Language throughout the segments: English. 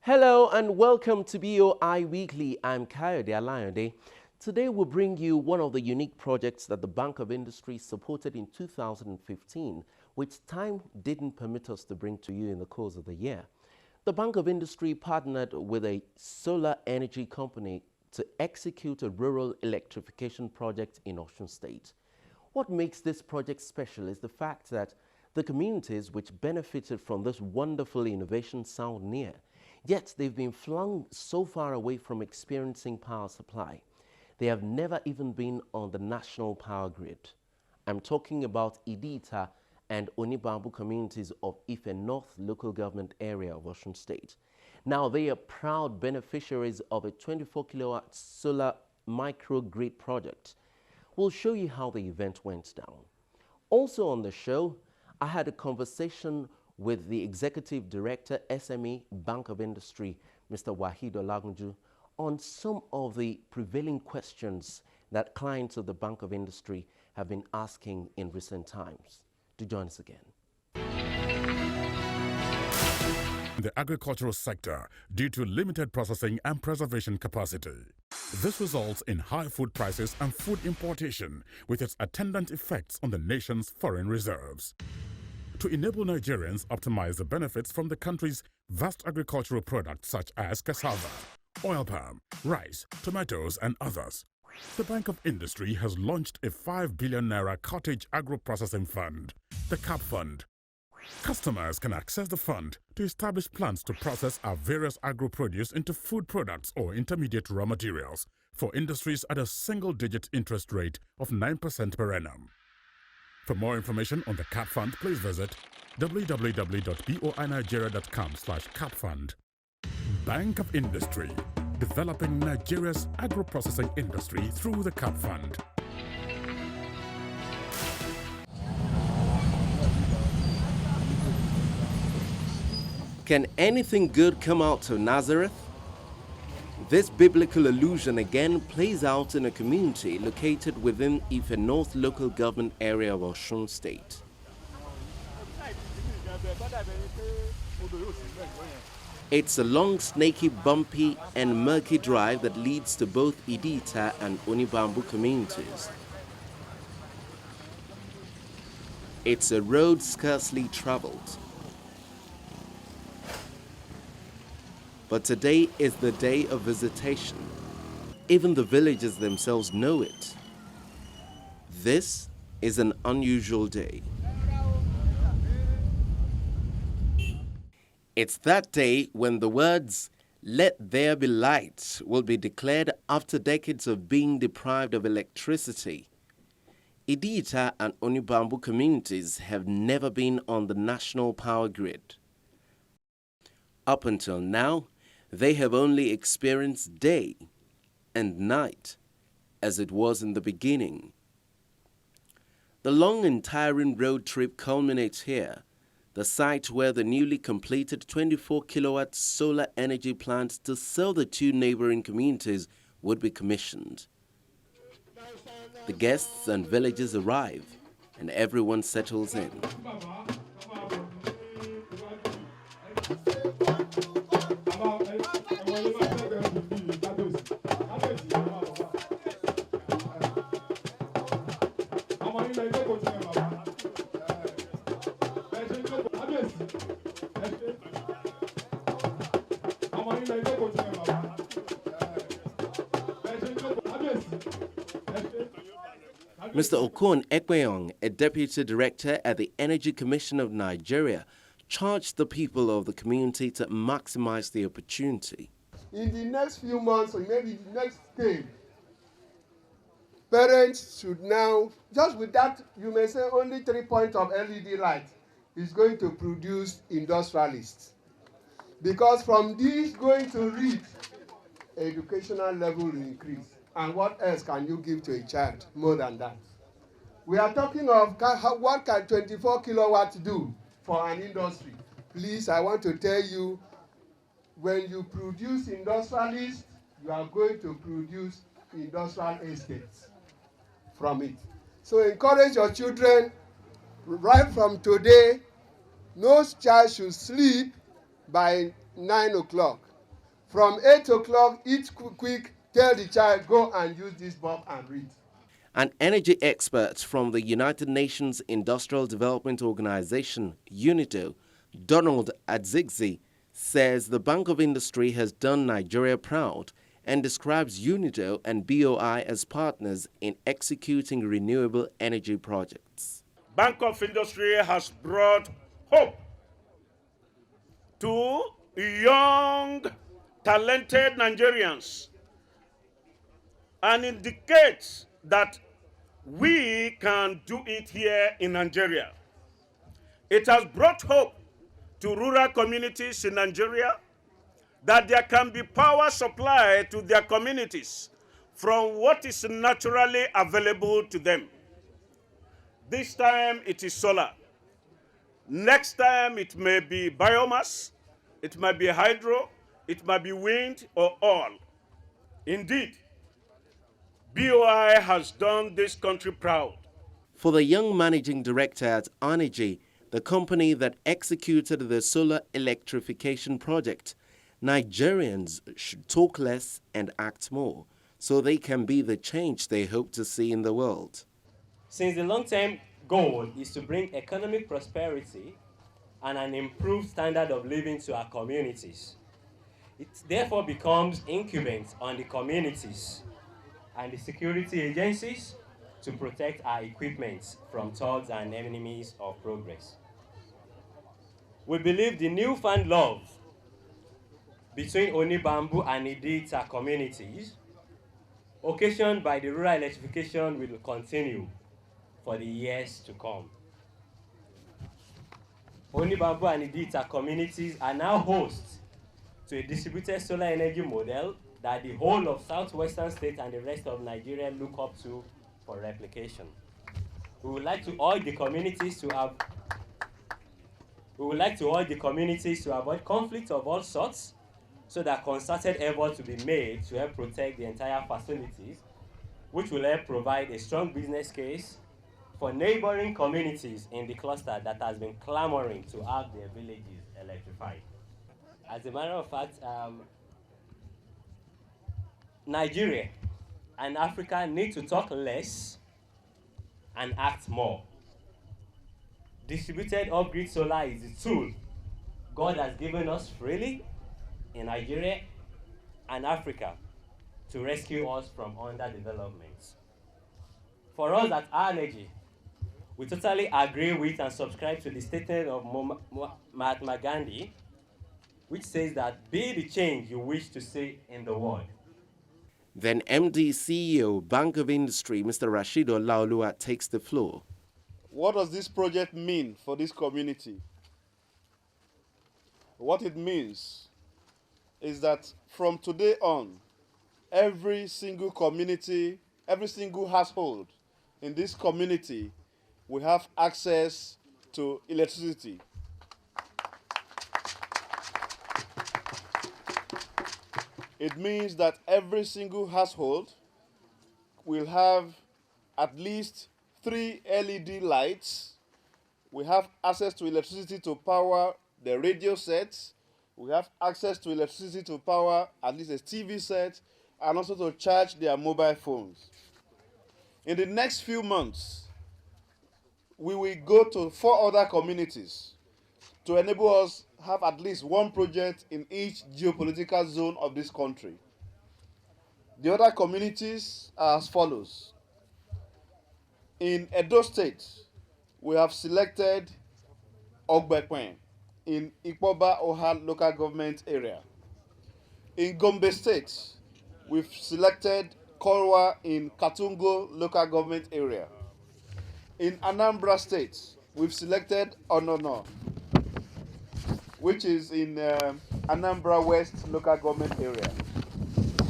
Hello and welcome to BOI Weekly. I'm Kayode Alayode. Today we'll bring you one of the unique projects that the Bank of Industry supported in 2015, which time didn't permit us to bring to you in the course of the year. The Bank of Industry partnered with a solar energy company to execute a rural electrification project in Osun State. What makes this project special is the fact that the communities which benefited from this wonderful innovation sound near, yet they've been flung so far away from experiencing power supply. They have never even been on the national power grid. I'm talking about Idita and Onibambu communities of Ife North local government area of Osun State. Now they are proud beneficiaries of a 24 kilowatt solar microgrid project. We'll show you how the event went down. Also on the show, I had a conversation with the Executive Director, SME, Bank of Industry, Mr. Wahid Olagunju, on some of the prevailing questions that clients of the Bank of Industry have been asking in recent times. Do join us again. The agricultural sector due to limited processing and preservation capacity. This results in high food prices and food importation with its attendant effects on the nation's foreign reserves. To enable Nigerians optimize the benefits from the country's vast agricultural products such as cassava, oil palm, rice, tomatoes, and others, the Bank of Industry has launched a 5 billion naira cottage agro-processing fund, the CAP Fund. Customers can access the fund to establish plans to process our various agro-produce into food products or intermediate raw materials for industries at a single-digit interest rate of 9% per annum. For more information on the CAP Fund, please visit www.boinigeria.com/capfund. Bank of Industry, developing Nigeria's agro-processing industry through the CAP Fund. Can anything good come out of Nazareth? This biblical allusion again plays out in a community located within Ife North local government area of Osun State. It's a long, snaky, bumpy and murky drive that leads to both Idita and Onibambu communities. It's a road scarcely traveled. But today is the day of visitation. Even the villagers themselves know it. This is an unusual day. It's that day when the words, "Let there be light," will be declared after decades of being deprived of electricity. Idita and Onibambu communities have never been on the national power grid. Up until now, they have only experienced day and night as it was in the beginning. The long and tiring road trip culminates here, the site where the newly completed 24 kilowatt solar energy plant to serve the two neighboring communities would be commissioned. The guests and villagers arrive and everyone settles in. Mr. Okon Ekweong, a deputy director at the Energy Commission of Nigeria, charged the people of the community to maximize the opportunity. In the next few months, or maybe the next day, parents should now, just with that, you may say only 3 points of LED light is going to produce industrialists. Because from this going to reach, educational level will increase. And what else can you give to a child more than that? We are talking of what can 24 kilowatts do for an industry. Please, I want to tell you, when you produce industrialists, you are going to produce industrial estates from it. So encourage your children right from today. No child should sleep by 9 o'clock. From 8 o'clock, eat quick, tell the child, go and use this bulb and read. An energy expert from the United Nations Industrial Development Organization, UNIDO, Donald Adzigzi, says the Bank of Industry has done Nigeria proud and describes UNIDO and BOI as partners in executing renewable energy projects. Bank of Industry has brought hope to young, talented Nigerians and indicates that we can do it here in Nigeria. It has brought hope to rural communities in Nigeria that there can be power supply to their communities from what is naturally available to them. This time it is solar. Next time it may be biomass, it might be hydro, it might be wind or oil. Indeed, BOI has done this country proud. For the young managing director at Aneji, the company that executed the solar electrification project, Nigerians should talk less and act more so they can be the change they hope to see in the world. Since the long-term goal is to bring economic prosperity and an improved standard of living to our communities, it therefore becomes incumbent on the communities and the security agencies to protect our equipment from thugs and enemies of progress. We believe the newfound love between Onibambu and Idita communities, occasioned by the rural electrification, will continue for the years to come. Onibambu and Idita communities are now hosts to a distributed solar energy model that the whole of southwestern states and the rest of Nigeria look up to for replication. We would like to urge the communities to avoid conflict of all sorts, so that concerted efforts will be made to help protect the entire facilities, which will help provide a strong business case for neighboring communities in the cluster that has been clamoring to have their villages electrified. As a matter of fact, Nigeria and Africa need to talk less and act more. Distributed off-grid solar is the tool God has given us freely in Nigeria and Africa to rescue us from underdevelopment. For us at Our Energy, we totally agree with and subscribe to the statement of Mahatma Gandhi, which says that be the change you wish to see in the world. Then MD CEO, Bank of Industry, Mr. Rasheed Olaoluwa, takes the floor. What does this project mean for this community? What it means is that from today on, every single community, every single household in this community will have access to electricity. It means that every single household will have at least 3 LED lights. We have access to electricity to power the radio sets. We have access to electricity to power at least a TV set, and also to charge their mobile phones. In the next few months, we will go to 4 other communities to enable us have at least 1 project in each geopolitical zone of this country. The other communities are as follows. In Edo State, we have selected Ogbekwen in Ikpoba Oha local government area. In Gombe State, we've selected Korwa in Katungo local government area. In Anambra State, we've selected Onono, which is in Anambra West local government area.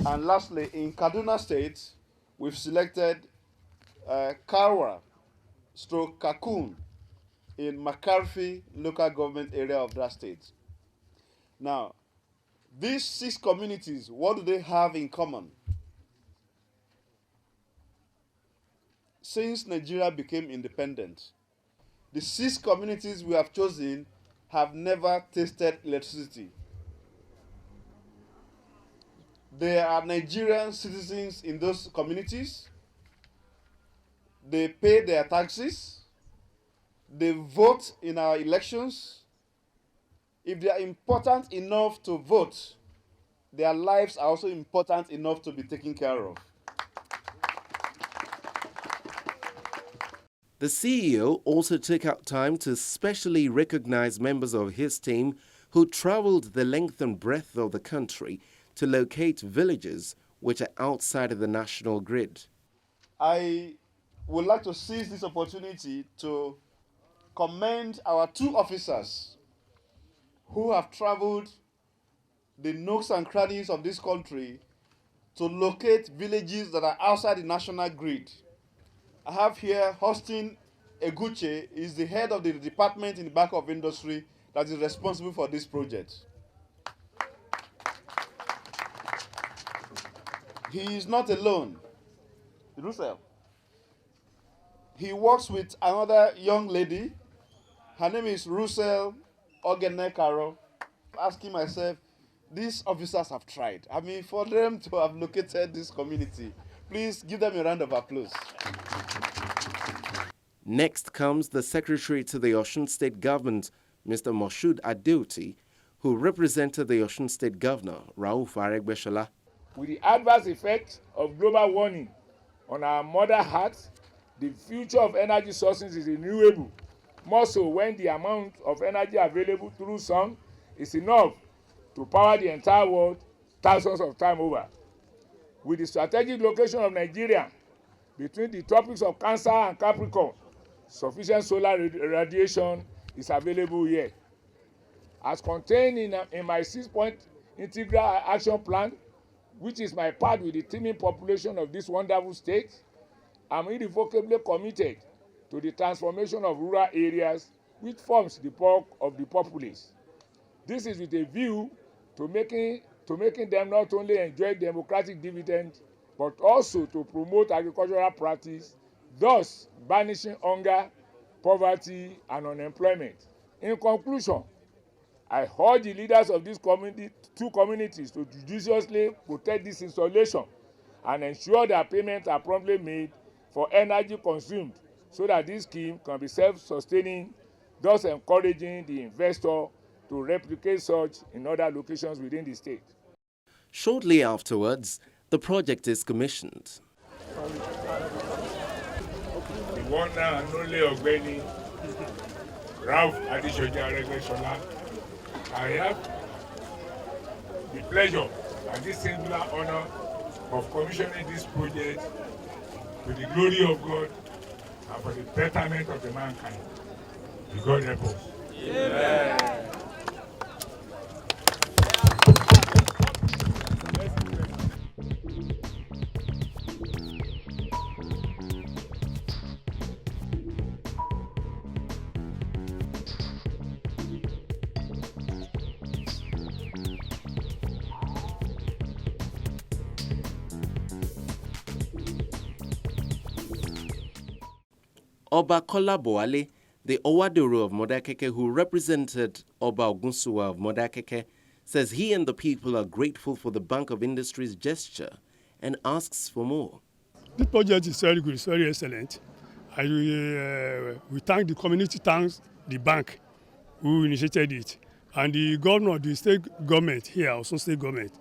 And lastly, in Kaduna State, we've selected Karwa / Kakun in Makarfi local government area of that state. Now, these 6 communities, what do they have in common? Since Nigeria became independent, the 6 communities we have chosen have never tasted electricity. They are Nigerian citizens in those communities. They pay their taxes. They vote in our elections. If they are important enough to vote, their lives are also important enough to be taken care of. The CEO also took out time to specially recognize members of his team who traveled the length and breadth of the country to locate villages which are outside of the national grid. I would like to seize this opportunity to commend our 2 officers who have traveled the nooks and crannies of this country to locate villages that are outside the national grid. I have here Austin Eguche is the head of the department in the Bank of Industry that is responsible for this project. He is not alone. Russell. He works with another young lady. Her name is Russell Ogenekaro. Asking myself, these officers have tried. I mean, for them to have located this community, please give them a round of applause. Next comes the Secretary to the Osun State Government, Mr. Moshood Adeoti, who represented the Osun State Governor, Rauf Aregbesola. With the adverse effects of global warming on our mother earth, the future of energy sources is renewable, more so when the amount of energy available through sun is enough to power the entire world thousands of times over. With the strategic location of Nigeria between the tropics of Cancer and Capricorn, sufficient solar radiation is available here. As contained in my 6-point integral action plan, which is my part with the teeming population of this wonderful state, I'm irrevocably committed to the transformation of rural areas, which forms the bulk of the populace. This is with a view to making them not only enjoy democratic dividends, but also to promote agricultural practice, thus banishing hunger, poverty, and unemployment. In conclusion, I urge the leaders of these 2 communities to judiciously protect this installation and ensure that payments are promptly made for energy consumed so that this scheme can be self-sustaining, thus encouraging the investor to replicate such in other locations within the state. Shortly afterwards, the project is commissioned. The one and only Ogbeni Rauf Aregbesola. I have the pleasure and this singular honor of commissioning this project to the glory of God and for the betterment of the mankind. May God help us. Amen. Oba Kola Boale, the Owadoro of Modakeke who represented Oba Ogunsuwa of Modakeke, says he and the people are grateful for the Bank of Industry's gesture and asks for more. This project is very good, it's very excellent. We thank the community, thanks the bank who initiated it, and the governor, the state government here, also state government,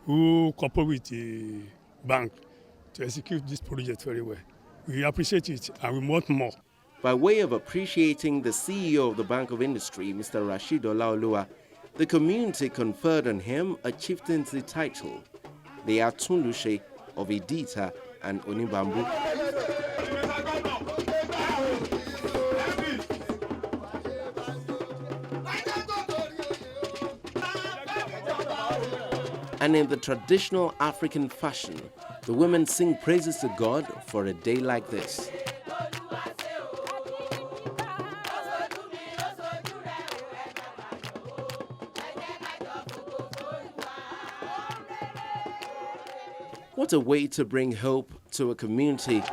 who cooperate with the bank to execute this project very well. We appreciate it and we want more. By way of appreciating the CEO of the Bank of Industry, Mr. Rashid Olaoluwa, the community conferred on him a chieftaincy title, the Atunlushe of Idita and Onibambu. And in the traditional African fashion, the women sing praises to God for a day like this. What a way to bring hope to a community